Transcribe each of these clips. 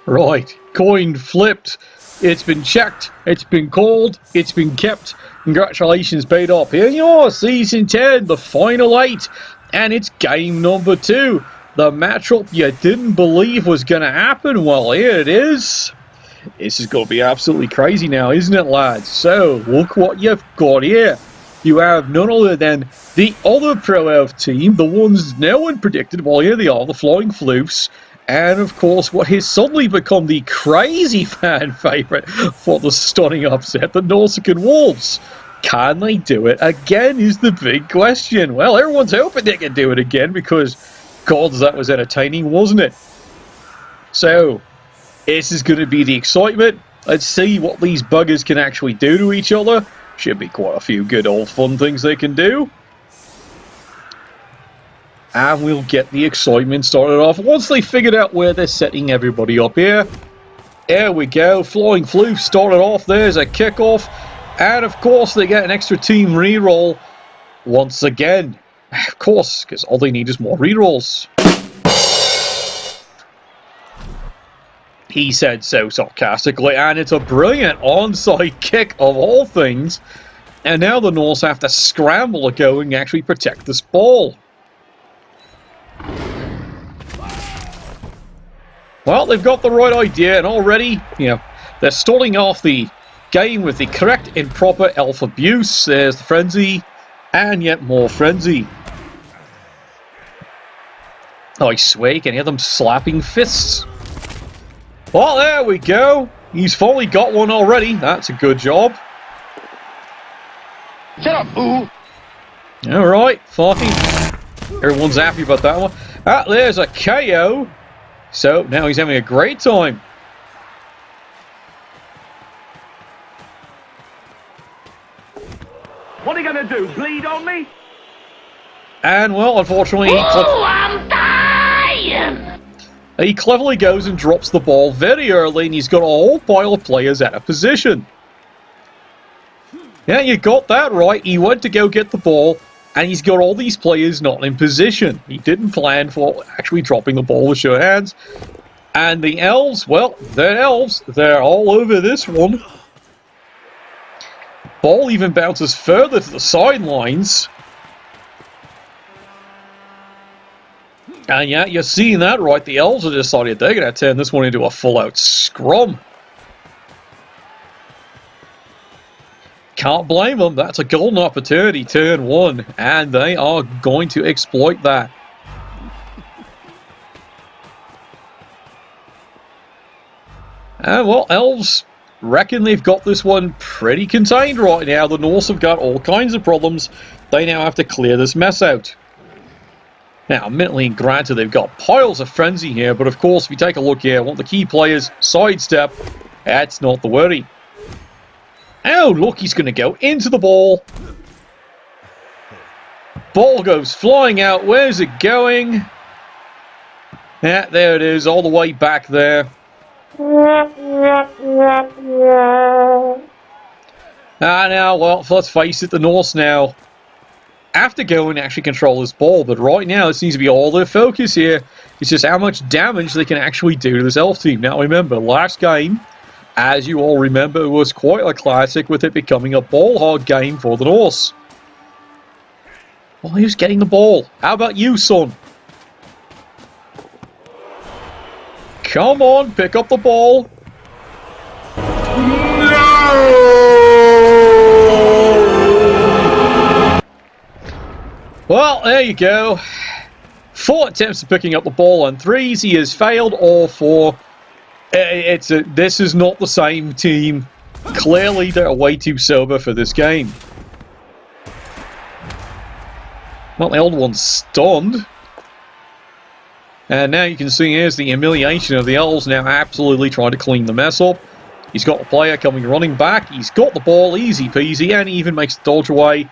Right, coin flipped. It's been checked, it's been called, it's been kept. Congratulations paid off. Here you are, Season 10, the final 8. And it's game number 2. The matchup you didn't believe was going to happen. Well, here it is. This is going to be absolutely crazy now, isn't it, lads? So, look what you've got here. You have none other than the other Pro Elf team, the ones no one predicted. Well, here they are, the Flying Floofs. And, of course, what has suddenly become the crazy fan favourite for the stunning upset, the Norsican Wolves. Can they do it again is the big question. Well, everyone's hoping they can do it again because, gods, that was entertaining, wasn't it? So, this is going to be the excitement. Let's see what these buggers can actually do to each other. Should be quite a few good old fun things they can do. And we'll get the excitement started off once they figured out where they're setting everybody up here. There we go. Flying Floof started off. There's a kickoff. And, of course, they get an extra team reroll once again. Of course, because all they need is more rerolls. He said so sarcastically, and it's a brilliant onside kick of all things. And now the Norse have to scramble to go and actually protect this ball. Well, they've got the right idea, and already, they're starting off the game with the correct and proper elf abuse. There's the frenzy, and yet more frenzy. Oh, I swear you can hear them slapping fists. Well, there we go. He's finally got one already. That's a good job. Shut up, boo! Alright, fine. Everyone's happy about that one. Ah, there's a KO. So, now he's having a great time. What are you gonna do, bleed on me? And, well, unfortunately, I'm dying! He cleverly goes and drops the ball very early, and he's got a whole pile of players out of position. Yeah, you got that right. He went to go get the ball, and he's got all these players not in position. He didn't plan for actually dropping the ball with sure hands. And the Elves, well, they're Elves. They're all over this one. Ball even bounces further to the sidelines. And yeah, you're seeing that right. The Elves have decided they're going to turn this one into a full-out scrum. Can't blame them. That's a golden opportunity, turn 1. And they are going to exploit that. And, well, Elves reckon they've got this one pretty contained right now. The Norse have got all kinds of problems. They now have to clear this mess out. Now, admittedly, granted, they've got piles of frenzy here, but of course, if you take a look here, one of the key players, sidestep, that's not the worry. Oh, look, he's going to go into the ball. Ball goes flying out. Where's it going? Yeah, there it is, all the way back there. Now, well, let's face it, the Norse now have to go and actually control this ball, but right now it seems to be all their focus here. It's just how much damage they can actually do to this Elf team. Now, remember, last game, as you all remember, it was quite a classic with it becoming a ball-hog game for the Norse. Well, who's getting the ball? How about you, son? Come on, pick up the ball. Well, there you go. 4 attempts at picking up the ball on 3s. He has failed all 4. This is not the same team. Clearly, they're way too sober for this game. Well, the old one's stunned. And now you can see here's the humiliation of the Elves now absolutely trying to clean the mess up. He's got the player coming running back. He's got the ball, easy peasy, and he even makes the dodge away.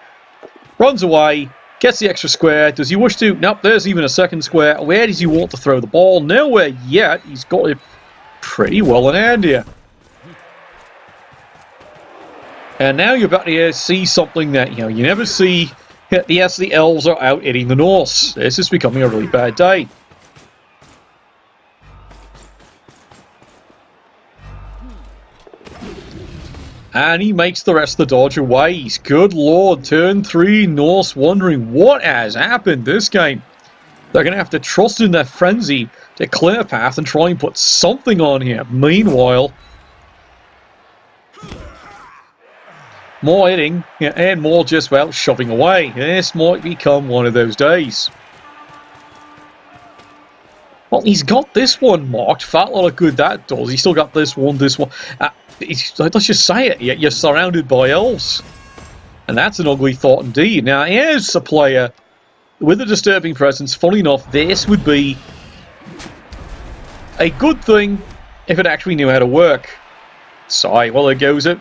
Runs away. Gets the extra square. Does he wish to? Nope, there's even a second square. Where does he want to throw the ball? Nowhere yet. He's got it pretty well in hand here. And now you're about to see something that, you never see. Yes, the Elves are out hitting the Norse. This is becoming a really bad day. And he makes the rest of the dodge away. Good lord, turn 3, Norse wondering what has happened this game. They're going to have to trust in their frenzy to clear a path and try and put something on here. Meanwhile, more hitting and more just, well, shoving away. This might become one of those days. Well, he's got this one marked. Fat lot of good that does. He's still got this one, this one. Let's just say it. You're surrounded by elves. And that's an ugly thought indeed. Now, here's a player with a disturbing presence. Funny enough, this would be a good thing if it actually knew how to work. Sigh, well, there goes it.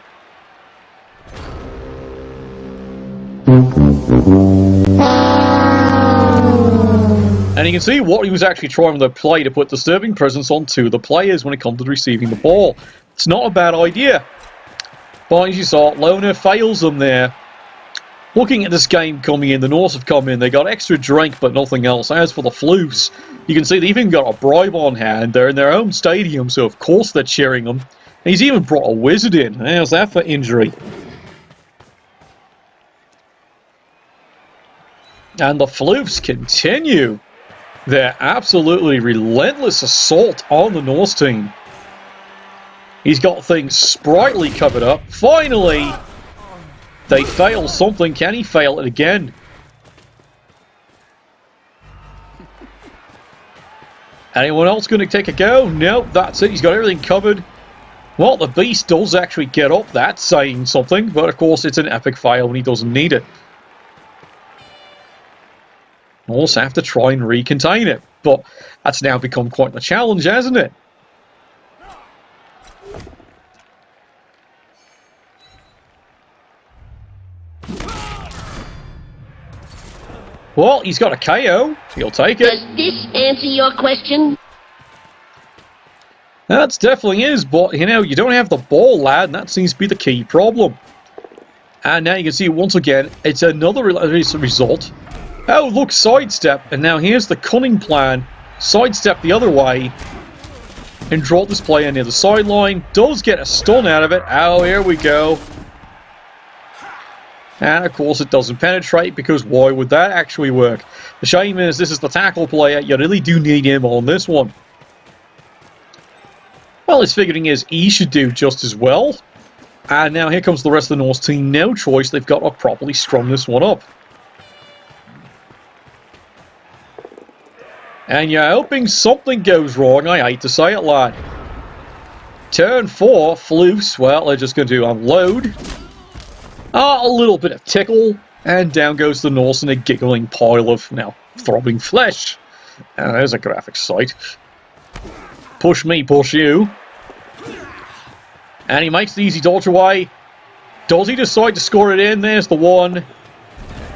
And you can see what he was actually trying to play to put disturbing presence onto the players when it comes to receiving the ball. It's not a bad idea. But as you saw, Loner fails them there. Looking at this game coming in, the Norse have come in. They got extra drink, but nothing else. As for the Floofs, you can see they've even got a bribe on hand. They're in their own stadium, so of course they're cheering them. And he's even brought a wizard in. How's that for injury? And the Floofs continue their absolutely relentless assault on the Norse team. He's got things sprightly covered up. Finally, they fail something. Can he fail it again? Anyone else going to take a go? Nope, that's it. He's got everything covered. Well, the beast does actually get up. That's saying something. But of course, it's an epic fail when he doesn't need it. Also have to try and recontain it. But that's now become quite a challenge, hasn't it? Well, he's got a KO. He'll take it. Does this answer your question? That definitely is, but, you know, you don't have the ball, lad, and that seems to be the key problem. And now you can see, once again, it's another result. Oh, look, sidestep. And now here's the cunning plan. Sidestep the other way. And draw this player near the sideline. Does get a stun out of it. Oh, here we go. And, of course, it doesn't penetrate, because why would that actually work? The shame is, this is the tackle player. You really do need him on this one. Well, his figuring is he should do just as well. And now here comes the rest of the Norse team. No choice. They've got to properly strum this one up. And you're hoping something goes wrong. I hate to say it, lad. Turn 4, Floofs. Well, they're just going to unload. A little bit of tickle. And down goes the Norse in a giggling pile of, now, throbbing flesh. And there's a graphic sight. Push me, push you. And he makes the easy dodge away. Does he decide to score it in? There's the 1.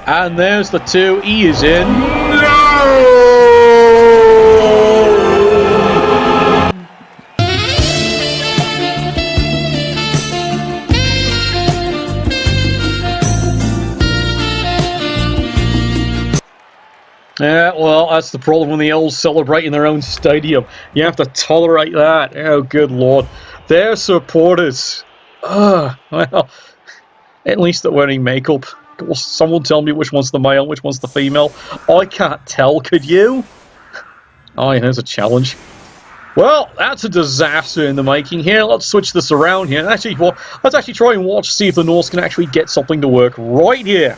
And there's the 2. He is in. No! Yeah, well, that's the problem when the Elves celebrate in their own stadium. You have to tolerate that. Oh, good lord. Their supporters. Well, at least they're wearing makeup. Someone tell me which one's the male, which one's the female. I can't tell, could you? Oh, yeah, there's a challenge. Well, that's a disaster in the making here. Let's switch this around here. Let's actually try and watch, see if the Norse can actually get something to work right here.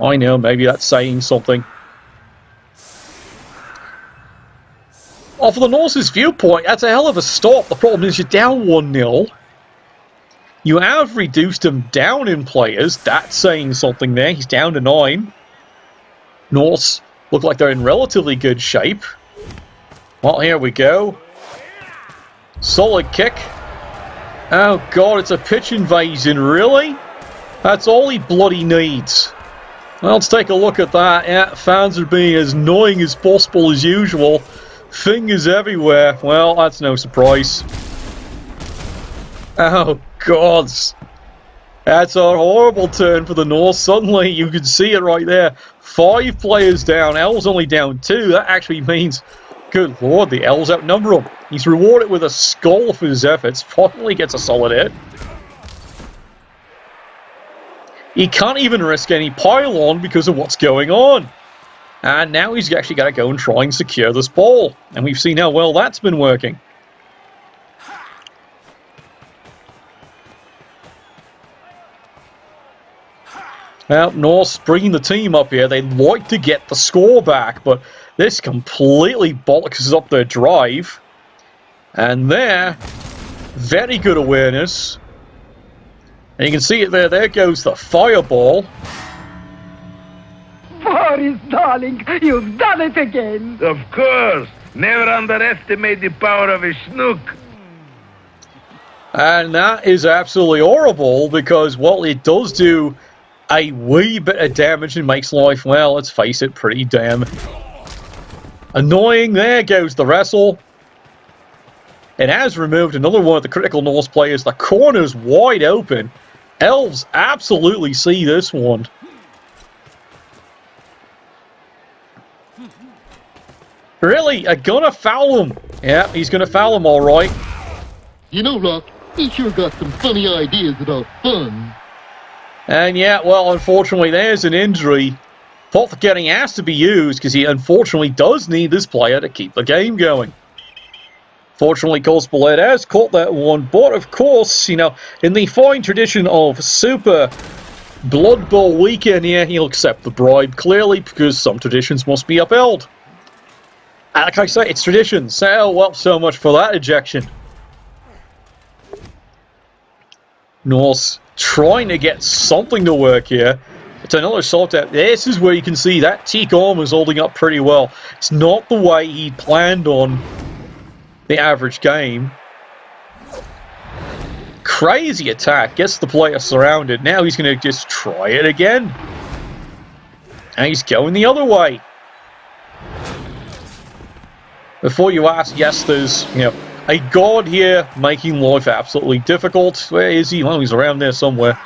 I know, maybe that's saying something. Well, from the Norse's viewpoint, that's a hell of a stop. The problem is you're down 1-0. You have reduced him down in players. That's saying something there. He's down to 9. Norse look like they're in relatively good shape. Well, here we go. Solid kick. Oh, God, it's a pitch invasion, really? That's all he bloody needs. Well, let's take a look at that. Yeah, fans are being as annoying as possible as usual. Fingers everywhere. Well, that's no surprise. Oh, God. That's a horrible turn for the Norse. Suddenly, you can see it right there. 5 players down. Elves only down 2. That actually means, good lord, the Elves outnumber him. He's rewarded with a skull for his efforts. Finally gets a solid hit. He can't even risk any pylon because of what's going on. And now he's actually got to go and try and secure this ball. And we've seen how well that's been working. Well, Norse bringing the team up here. They'd like to get the score back, but this completely bollocks up their drive. And there, very good awareness. And you can see it there. There goes the fireball. Boris, darling, you've done it again. Of course. Never underestimate the power of a snook. And that is absolutely horrible because, well, it does do a wee bit of damage and makes life, well, let's face it, pretty damn annoying. There goes the wrestle. It has removed another one of the critical Norse players. The corner's wide open. Elves absolutely see this one. Really? Are gonna foul him? Yeah, he's gonna foul him all right. You know, Rock, he sure got some funny ideas about fun. And yeah, well, unfortunately, there's an injury. Thought getting has to be used because he unfortunately does need this player to keep the game going. Fortunately, Cosballette has caught that one, but of course, you know, in the fine tradition of Super Blood Bowl weekend here, he'll accept the bribe clearly because some traditions must be upheld. And like I say, it's tradition, so well, so much for that ejection. Norse trying to get something to work here. It's another salt out. This is where you can see that teak arm is holding up pretty well. It's not the way he planned on the average game. Crazy attack. Gets the player surrounded. Now he's going to just try it again. And he's going the other way. Before you ask, yes, there's, you know, a god here making life absolutely difficult. Where is he? Well, he's around there somewhere.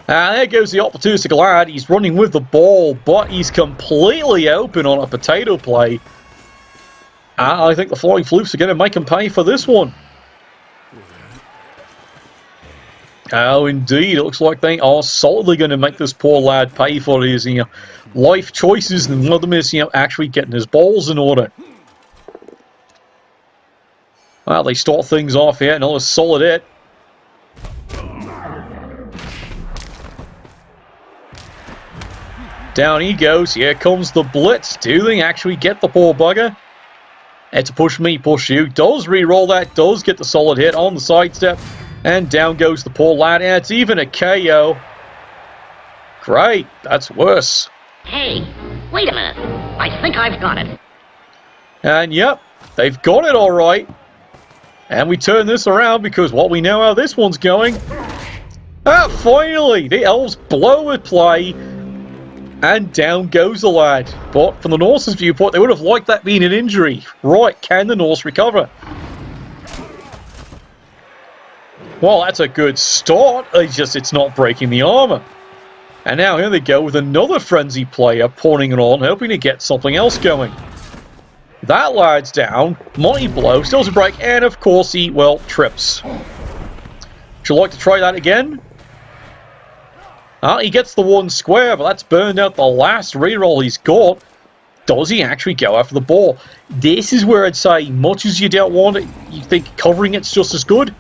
And there goes the opportunistic lad. He's running with the ball, but he's completely open on a potato play. I think the Flying Flukes are going to make him pay for this one. Oh, indeed. It looks like they are solidly going to make this poor lad pay for his, you know, life choices. And one of them is, you know, actually getting his balls in order. Well, they start things off here. Another solid hit. Down he goes. Here comes the blitz. Do they actually get the poor bugger? It's a push me, push you. Does re-roll that. Does get the solid hit on the sidestep. And down goes the poor lad. And it's even a KO. Great. That's worse. Hey, wait a minute. I think I've got it. And yep, they've got it all right. And we turn this around because, well, we know how this one's going. Ah, finally! The Elves blow a play. And down goes the lad. But from the Norse's viewpoint, they would have liked that being an injury. Right, can the Norse recover? Well, that's a good start. It's not breaking the armor. And now here they go with another frenzy player pawning it on, hoping to get something else going. That lad's down. Mighty blow, still a break, and of course he, well, trips. Would you like to try that again? He gets the one square, but that's burned out the last reroll he's got. Does he actually go after the ball? This is where I'd say, much as you don't want it, you think covering it's just as good.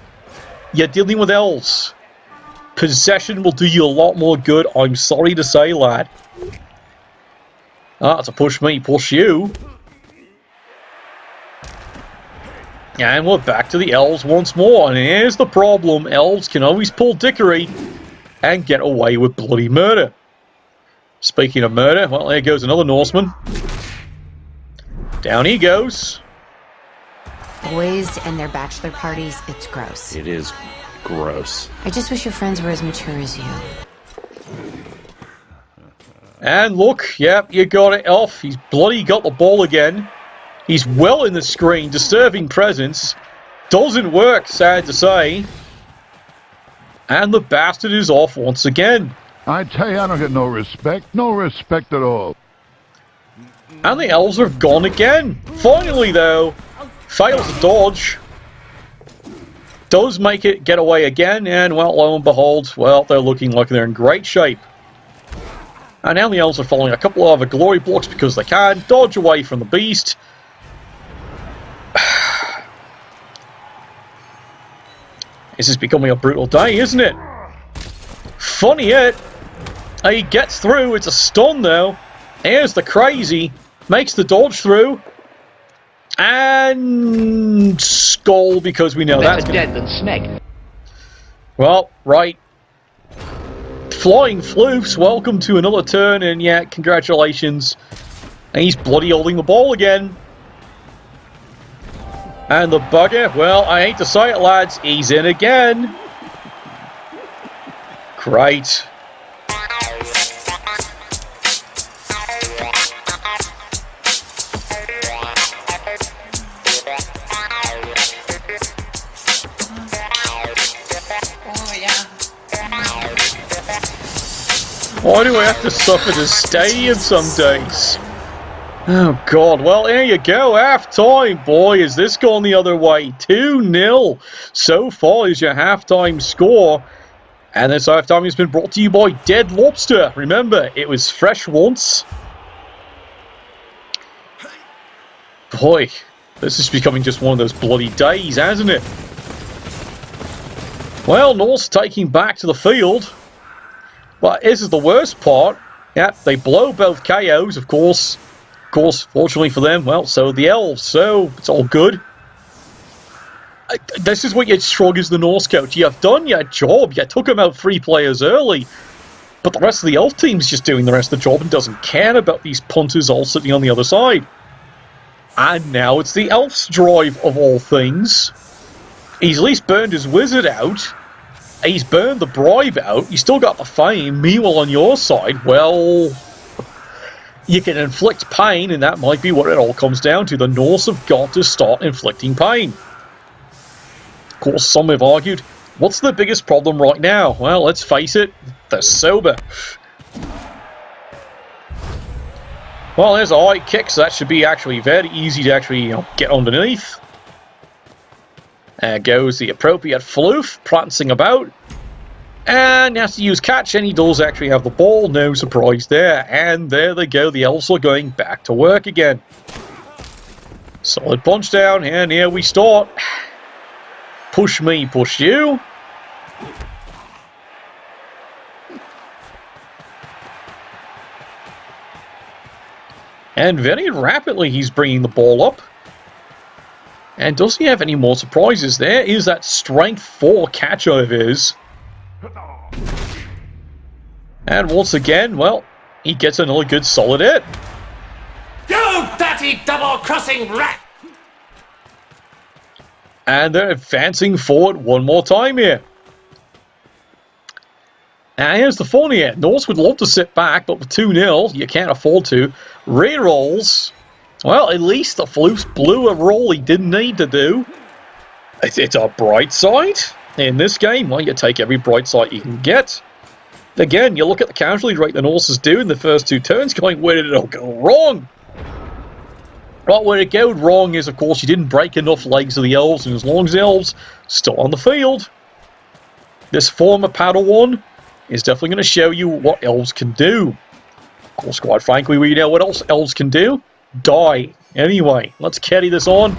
You're dealing with Elves. Possession will do you a lot more good, I'm sorry to say, lad. It's a push me, push you. And we're back to the Elves once more. And here's the problem. Elves can always pull dickery and get away with bloody murder. Speaking of murder, well, there goes another Norseman. Down he goes. Boys and their bachelor parties, it's gross. It is gross. I just wish your friends were as mature as you. And look, yep, you got it off. He's bloody got the ball again. He's well in the screen, disturbing presence. Doesn't work, sad to say. And the bastard is off once again. I tell you, I don't get no respect at all. And the Elves have gone again. Finally, though, fails to dodge. does make it get away again, and, well, lo and behold, well, they're looking like they're in great shape. And now the Elves are following a couple of other glory blocks because they can. Dodge away from the beast. This is becoming a brutal day, isn't it? Funny it. He gets through. It's a stun, though. Here's the crazy. Makes the dodge through. And skull, because we know that's dead than snake. Well, right. Flying floofs, welcome to another turn, and yeah, congratulations. And he's bloody holding the ball again. And the bugger, well, I hate to say it, lads, he's in again. Great. Why do I have to suffer the stadium some days? Oh god, well here you go, half-time, boy, is this going the other way? 2-0 so far is your half-time score. And this half-time has been brought to you by Dead Lobster. Remember, it was fresh once. Boy, this is becoming just one of those bloody days, hasn't it? Well, Norse taking back to the field. But this is the worst part. Yeah, they blow both KOs, of course. Of course, fortunately for them, well, so the Elves, so it's all good. This is what you'd shrug as the Norse coach. You've done your job. You took them out 3 players early. But the rest of the Elf team's just doing the rest of the job and doesn't care about these punters all sitting on the other side. And now it's the Elf's drive of all things. He's at least burned his wizard out. He's burned the bribe out. You still got the fame. Meanwhile, on your side, well, you can inflict pain, and that might be what it all comes down to. The Norse have got to start inflicting pain. Of course, some have argued, what's the biggest problem right now? Well, let's face it, they're sober. Well, there's a high kick, so that should be actually very easy to actually get underneath. There goes the appropriate floof, prancing about. And he has to use catch, and he does actually have the ball, no surprise there. And there they go, the Elves are going back to work again. Solid punch down, and here we start. Push me, push you. And very rapidly he's bringing the ball up. And does he have any more surprises? There is that strength 4 catch of his. And once again, well, he gets another good solid hit. You dirty double-crossing rat! And they're advancing forward one more time here. And here's the fun here. Norse would love to sit back, but with 2-0, you can't afford to. Rerolls. Well, at least the Floofs blew a roll he didn't need to do. It's a bright side in this game. Well, you take every bright side you can get. Again, you look at the casualty rate the Norse is doing the first 2 turns, going, where did it all go wrong? Well, where it go wrong is, of course, you didn't break enough legs of the Elves, and as long as the Elves still on the field, this former Padawan is definitely going to show you what Elves can do. Of course, quite frankly, we know what else Elves can do. Die. Anyway, let's carry this on.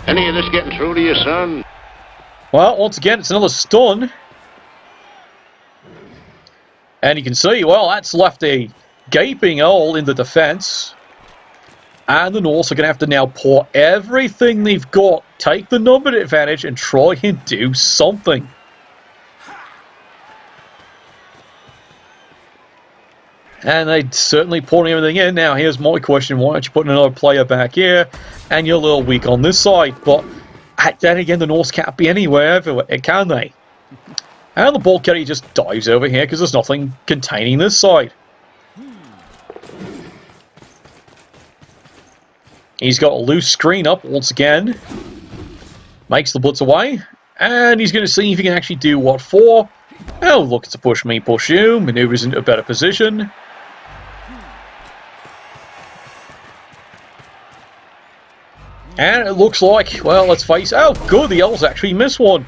Any of this getting through to you, son? Well, once again, it's another stun. And you can see, well, that's left a gaping hole in the defense. And the Norse are going to have to now pour everything they've got, take the number advantage, and try and do something. And they're certainly pouring everything in. Now, here's my question. Why aren't you putting another player back here? And you're a little weak on this side. But then again, the Norse can't be anywhere, can they? And the ball carrier just dives over here because there's nothing containing this side. He's got a loose screen up once again. Makes the blitz away. And he's going to see if he can actually do what for. Oh, look, it's a push me, push you. Maneuvers into a better position. And it looks like, well, let's face it. Oh, good, the Elves actually missed one.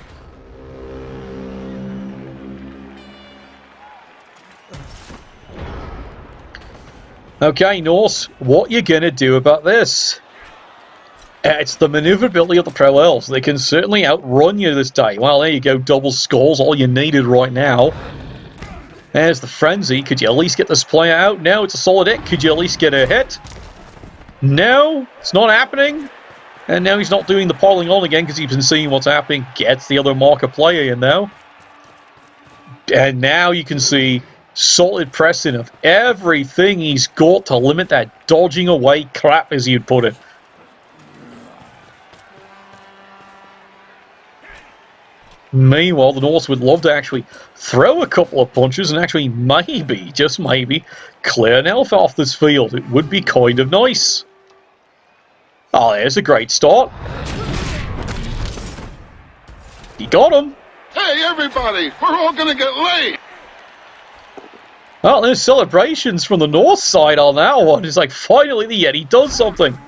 Okay, Norse, what you gonna do about this? It's the maneuverability of the Pro Elves. They can certainly outrun you this day. Well, there you go, double skulls, all you needed right now. There's the frenzy. Could you at least get this player out? No, it's a solid hit. Could you at least get a hit? No, it's not happening. And now he's not doing the piling on again because he's been seeing what's happening. Gets the other marker player in now. And now you can see solid pressing of everything he's got to limit that dodging away crap, as you'd put it. Meanwhile, the Norse would love to actually throw a couple of punches and actually maybe, just maybe, clear an elf off this field. It would be kind of nice. Oh, there's a great start. He got him. Hey, everybody! We're all gonna get late! Well, there's celebrations from the Norse side on that one. It's like, finally the Yeti does something.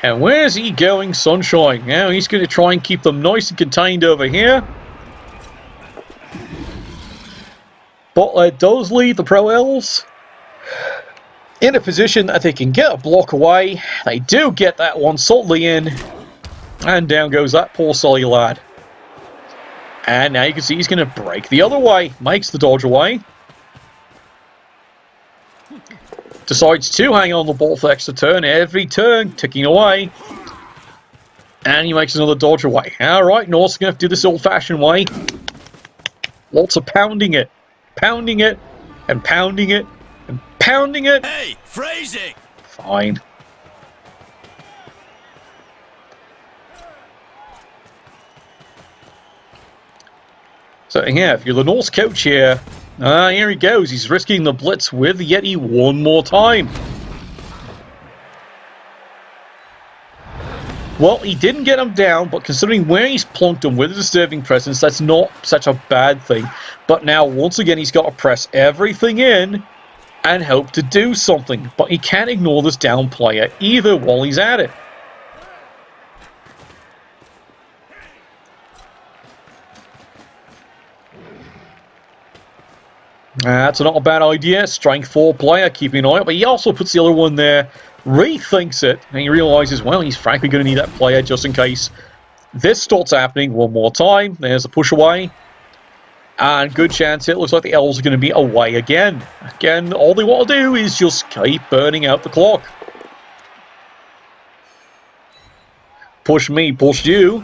And where's he going, Sunshine? Now he's going to try and keep them nice and contained over here. But it does leave the Pro Elves in a position that they can get a block away. They do get that one solidly in. And down goes that poor silly lad. And now you can see he's going to break the other way. Makes the dodge away. Decides to hang on the ball for the extra turn. Every turn, ticking away. And he makes another dodge away. Alright, Norse going to have to do this old-fashioned way. Lots of pounding it. Pounding it. And pounding it. And pounding it. Hey, phrasing! Fine. So yeah, if you're the Norse coach here, here he goes. He's risking the blitz with the Yeti one more time. Well, he didn't get him down, but considering where he's plonked him with a disturbing presence, that's not such a bad thing. But now, once again, he's got to press everything in and hope to do something. But he can't ignore this down player either while he's at it. That's not a bad idea. Strength 4 player, keeping an eye out. But he also puts the other one there, rethinks it, and he realizes, well, he's frankly going to need that player just in case this starts happening one more time. There's a push away. And good chance it looks like the Elves are going to be away again. Again, all they want to do is just keep burning out the clock. Push me, push you.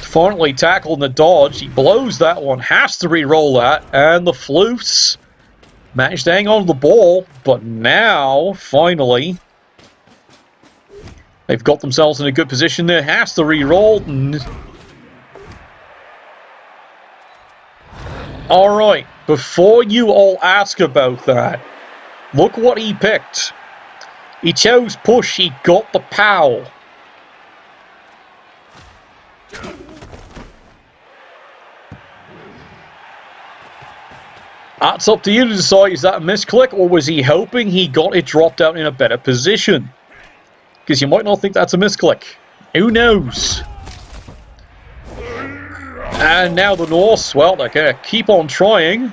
Finally tackling the dodge. He blows that one. Has to re-roll that. And the Floofs managed to hang on to the ball. But now, finally, they've got themselves in a good position there. Has to re-roll. Alright, before you all ask about that, look what he picked. He chose push. He got the POW. That's up to you to decide, is that a misclick, or was he hoping he got it dropped out in a better position? Because you might not think that's a misclick. Who knows? And now the Norse, well, they're going to keep on trying.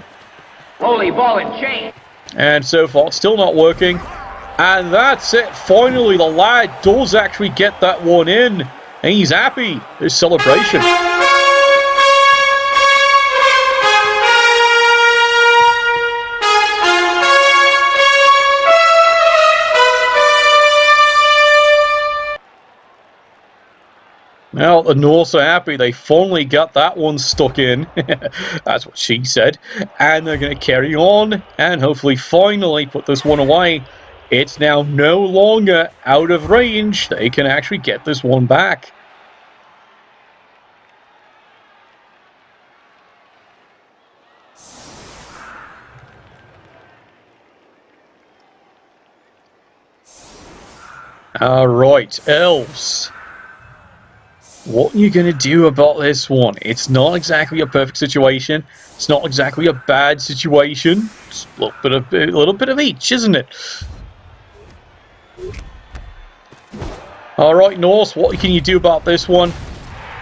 Holy ball and chain. And so far, it's still not working. And that's it. Finally, the lad does actually get that one in. And he's happy. There's celebration. Well, the Norse are happy. They finally got that one stuck in. That's what she said. And they're going to carry on and hopefully finally put this one away. It's now no longer out of range. They can actually get this one back. All right, Elves. What are you going to do about this one? It's not exactly a perfect situation. It's not exactly a bad situation. It's a little bit of each, isn't it? Alright, Norse, what can you do about this one?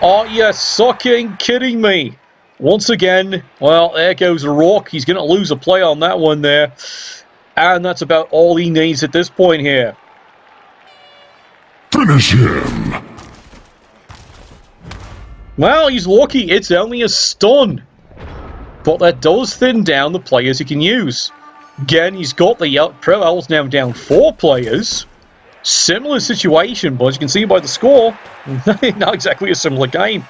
Are you sucking kidding me? Once again, well, there goes a rock. He's going to lose a play on that one there. And that's about all he needs at this point here. Finish him. Well, he's lucky. It's only a stun. But that does thin down the players he can use. Again, he's got the Pro Elves now down 4 players. Similar situation, but as you can see by the score, not exactly a similar game.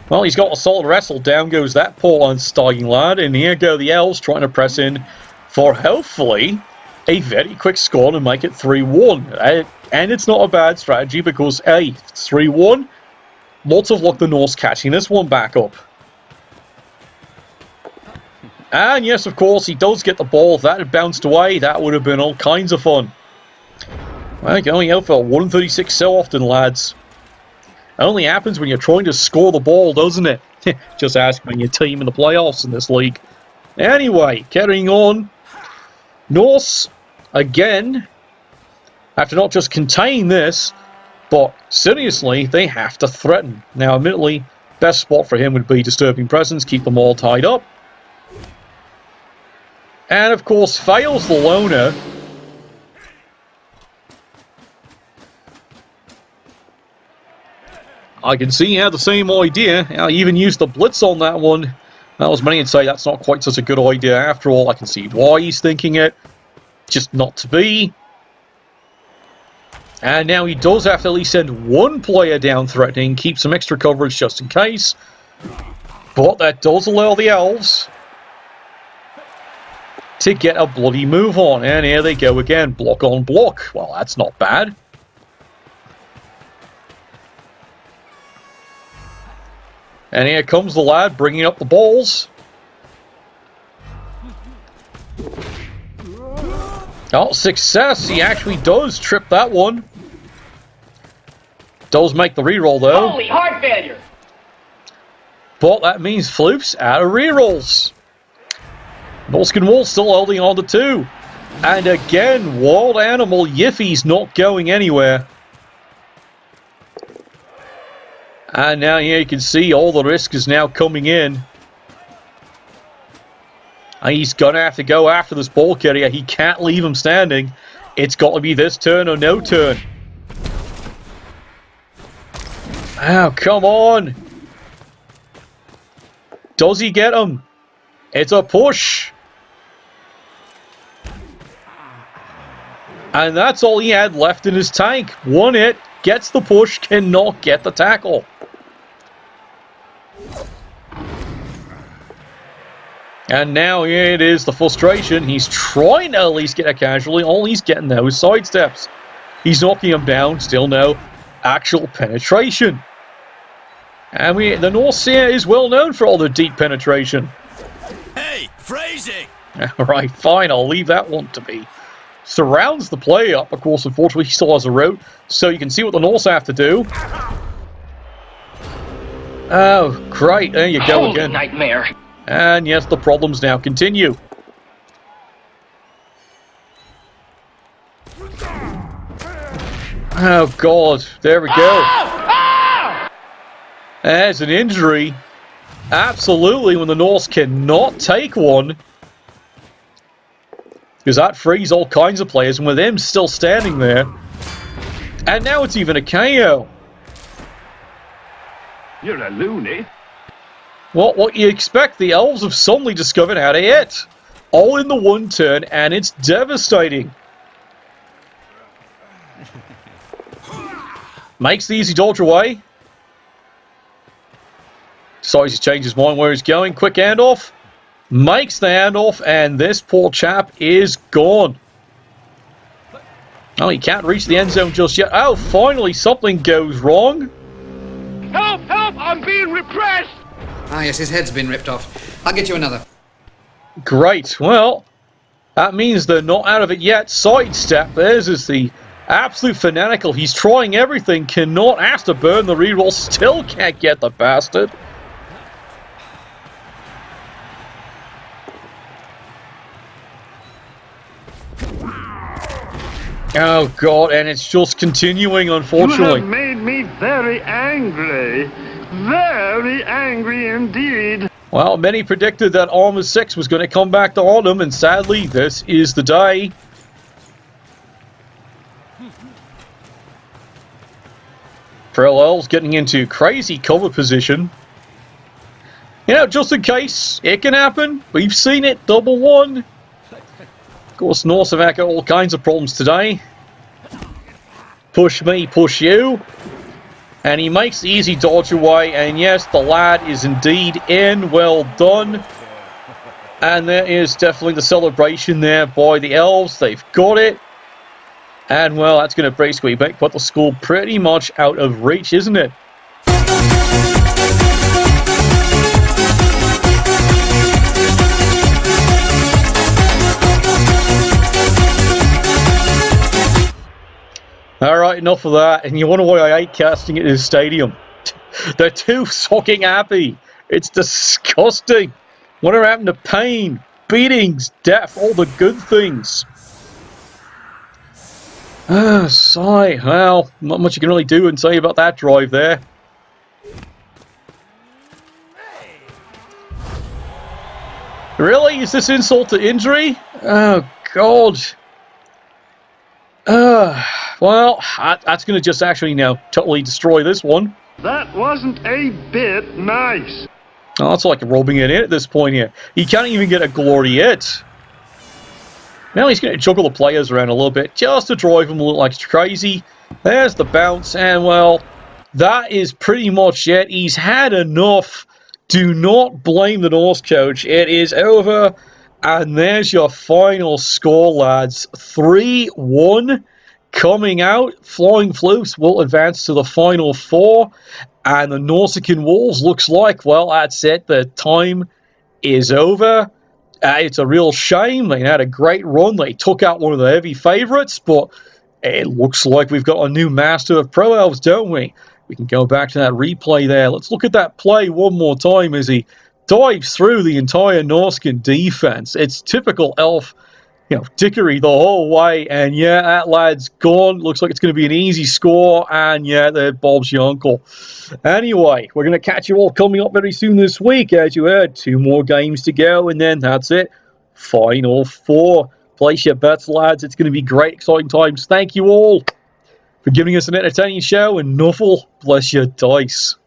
Well, he's got a solid wrestle. Down goes that poor unstyling lad. And here go the Elves trying to press in for, hopefully, a very quick score to make it 3-1. And it's not a bad strategy because, hey, 3-1. Lots of luck the Norse catching this one back up. And yes, of course, he does get the ball. If that had bounced away, that would have been all kinds of fun. Well, going out for 136 so often, lads. It only happens when you're trying to score the ball, doesn't it? Just ask when your team in the playoffs in this league. Anyway, carrying on. Norse, again, have to not just contain this, but seriously, they have to threaten. Now, admittedly, best spot for him would be Disturbing Presence, keep them all tied up. And, of course, fails the loner. I can see he had the same idea. I even used the blitz on that one. That was many would say that's not quite such a good idea after all. I can see why he's thinking it. Just not to be. And now he does have to at least send one player down threatening, keep some extra coverage just in case. But that does allow the Elves to get a bloody move on. And here they go again. Block on block. Well, that's not bad. And here comes the lad bringing up the balls. Oh, success. He actually does trip that one. Does make the reroll, though. Holy heart failure! But that means Floop's out of rerolls. Norskin Wall still holding on to 2. And again, Wild Animal Yiffy's not going anywhere. And now here you can see all the risk is now coming in. And he's going to have to go after this ball carrier. He can't leave him standing. It's got to be this turn or no turn. Oh, come on. Does he get him? It's a push. And that's all he had left in his tank. One hit, gets the push, cannot get the tackle. And now here it is, the frustration. He's trying to at least get a casualty. All he's getting now is sidesteps. He's knocking him down. Still no actual penetration. And the Norse here is well known for all the deep penetration. Hey, phrasing! Alright, fine. I'll leave that one to be. Surrounds the play up. Of course, unfortunately, he still has a route. So you can see what the Norse have to do. Oh, great. There you go again. Nightmare. And yes, the problems now continue. Oh, God. There we go. There's an injury. Absolutely, when the Norse cannot take one. Because that frees all kinds of players, and with him still standing there. And now it's even a KO. You're a loony. Well, what you expect, the Elves have suddenly discovered how to hit. All in the one turn, and it's devastating. Makes the easy dodge away. Decides he's changed his mind where he's going. Quick handoff. Makes the handoff, and this poor chap is gone. Oh, he can't reach the end zone just yet. Oh, finally something goes wrong. Help! Help! I'm being repressed! Ah, yes, his head's been ripped off. I'll get you another. Great. Well, That means they're not out of it yet. Sidestep. Theirs is the absolute fanatical. He's trying everything. Cannot ask to burn the reroll. Still can't get the bastard. Oh god, and it's just continuing, unfortunately. You have made me very angry. Very angry indeed. Well, many predicted that Armor 6 was going to come back to haunt them, and sadly, this is the day. Trail Elves getting into crazy cover position. You know, just in case, it can happen. We've seen it, double one. Of course, Norse have had all kinds of problems today. Push me, push you. And he makes the easy dodge away. And yes, the lad is indeed in. Well done. And there is definitely the celebration there by the Elves. They've got it. And well, that's going to basically put the school pretty much out of reach, isn't it? Alright, enough of that. And you wonder why I hate casting at this stadium. They're too fucking happy. It's disgusting. Whatever happened to pain, beatings, death, all the good things? Sigh. Well, not much you can really do and say about that drive there. Really? Is this insult to injury? Oh, God. Well, that's going to just actually now totally destroy this one. That wasn't a bit nice. Oh, it's like rubbing it in at this point here. He can't even get a glory hit. Now he's going to juggle the players around a little bit just to drive them a little like crazy. There's the bounce, and well, that is pretty much it. He's had enough. Do not blame the Norse coach. It is over. And there's your final score, lads. 3-1 coming out. Flying Flukes will advance to the final four. And the Norsican Wolves looks like, well, that's it. The time is over. It's a real shame. They had a great run. They took out one of the heavy favourites. But it looks like we've got a new master of Pro Elves, don't we? We can go back to that replay there. Let's look at that play one more time as he dives through the entire Norscan defense. It's typical elf, dickery the whole way. And yeah, that lad's gone. Looks like it's going to be an easy score. And yeah, there Bob's your uncle. Anyway, we're going to catch you all coming up very soon this week. As you heard, 2 more games to go. And then that's it. Final 4. Place your bets, lads. It's going to be great, exciting times. Thank you all for giving us an entertaining show. And Nuffle, bless your dice.